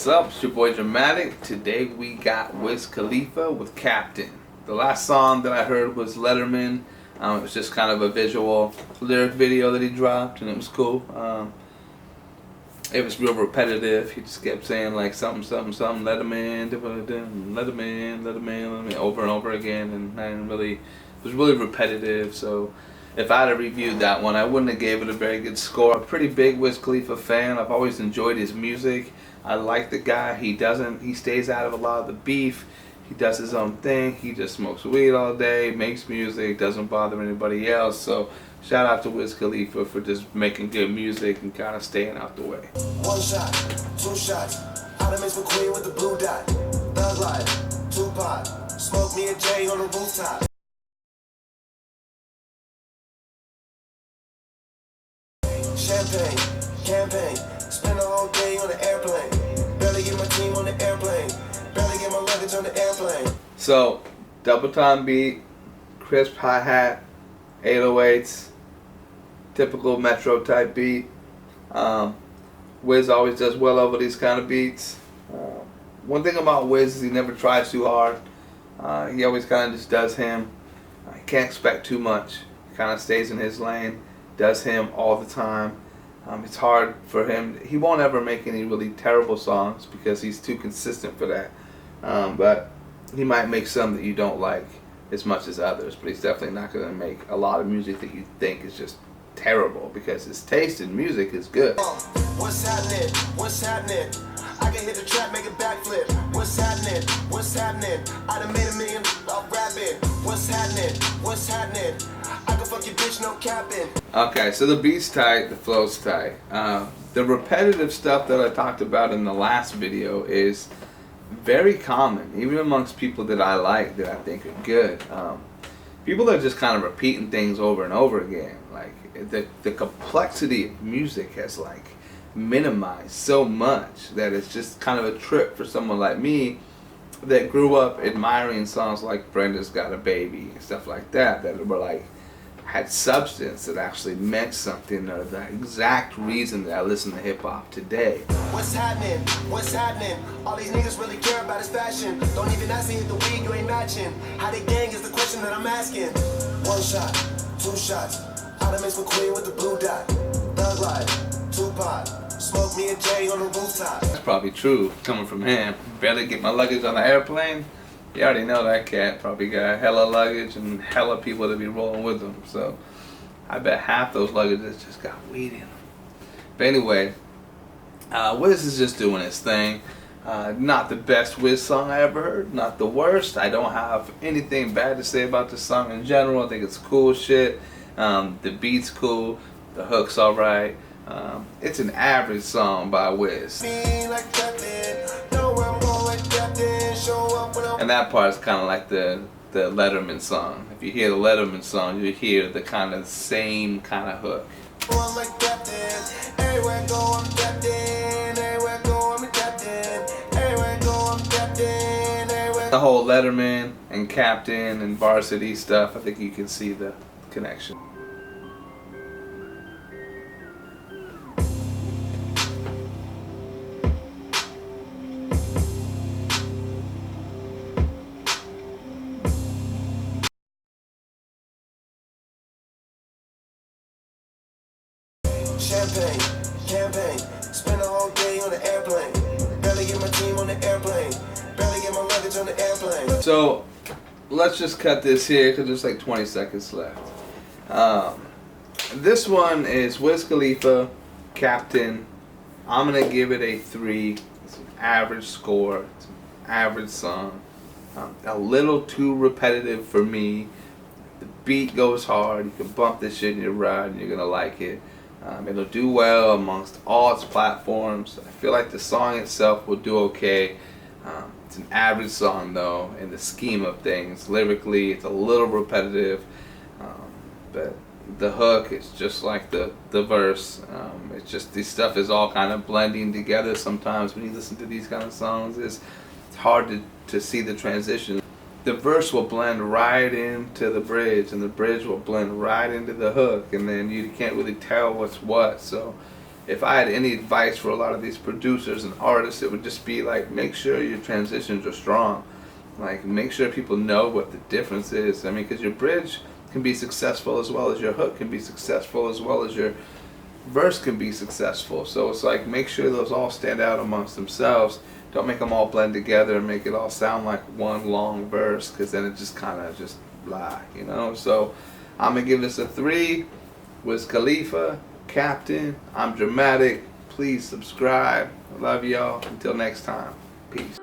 up? It's your boy Drumatic. Today we got Wiz Khalifa with Captain. The last song that I heard was Letterman. It was just kind of a visual lyric video that he dropped, and it was cool. It was real repetitive. He just kept saying like something, Letterman, Letterman, over and over again, and it was really repetitive. So if I had reviewed that one, I wouldn't have gave it a very good score. I'm a pretty big Wiz Khalifa fan. I've always enjoyed his music. I like the guy. He stays out of a lot of the beef. He does his own thing. He just smokes weed all day, makes music, doesn't bother anybody else. So shout out to Wiz Khalifa for just making good music and kind of staying out the way. One shot, two shots. I done mixed with Queen with the blue dot. Thug life, Tupac. Smoke me a J on the rooftop. Champagne, campaign. Spend the whole day on the airplane. Barely get my team on the airplane. Barely get my luggage on the airplane. So, double time beat, crisp hi-hat, 808s, typical Metro type beat. Wiz always does well over these kind of beats. One thing about Wiz is he never tries too hard. He always kind of just does him. He can't expect too much. He kind of stays in his lane, does him all the time. It's hard for him. He won't ever make any really terrible songs because he's too consistent for that. But he might make some that you don't like as much as others, but he's definitely not going to make a lot of music that you think is just terrible because his taste in music is good. What's happening? What's happening? I can hit the trap, make a backflip. What's happening? What's happening? I done made $1 million off rapping. What's happening? What's happening? I can fuck your bitch, no capping. Okay, so the beat's tight, the flow's tight. The repetitive stuff that I talked about in the last video is very common, even amongst people that I like, that I think are good. People are just kind of repeating things over and over again. Like the complexity of music has like minimized so much that it's just kind of a trip for someone like me that grew up admiring songs like Brenda's Got a Baby and stuff like that were like had substance, that actually meant something, or the exact reason that I listen to hip hop today. What's happening? What's happening? All these niggas really care about is fashion. Don't even ask me if the weed you ain't matching. How they gang is the question that I'm asking. One shot, two shots. I done mixed with Queen with the blue dot. Thug life, Tupac. Smoke me a J on the rooftop. That's probably true coming from him. Barely get my luggage on the airplane. You already know that cat probably got hella luggage and hella people to be rolling with him. So I bet half those luggages just got weed in them. But anyway, Wiz is just doing his thing. Not the best Wiz song I ever heard. Not the worst. I don't have anything bad to say about the song in general. I think it's cool shit. The beat's cool. The hook's alright. It's an average song by Wiz. And that part is kind of like the Letterman song. If you hear the Letterman song, you hear the kind of same kind of hook. The whole Letterman and Captain and Varsity stuff, I think you can see the connection. Champagne, campaign. Spend the whole day on the airplane. Barely get my team on the airplane. Barely get my luggage on the airplane. So let's just cut this here because there's like 20 seconds left. This one is Wiz Khalifa Captain. I'm gonna give it a 3. It's an average score. It's an average song. A little too repetitive for me. The beat goes hard. You can bump this shit in your ride and you're gonna like it. It'll do well amongst all its platforms. I feel like the song itself will do okay. It's an average song though in the scheme of things. Lyrically, it's a little repetitive, but the hook is just like the verse. It's just this stuff is all kind of blending together. Sometimes when you listen to these kind of songs, it's hard to see the transition. The verse will blend right into the bridge, and the bridge will blend right into the hook, and then you can't really tell what's what. So if I had any advice for a lot of these producers and artists, it would just be like, make sure your transitions are strong. Like, make sure people know what the difference is. I mean, because your bridge can be successful as well as your hook can be successful as well as your verse can be successful. So it's like, make sure those all stand out amongst themselves. Don't make them all blend together and make it all sound like one long verse, because then it just kind of just blah, you know. So I'm gonna give this a 3. Wiz Khalifa Captain. I'm Drumatic. Please subscribe. I love y'all. Until next time. Peace.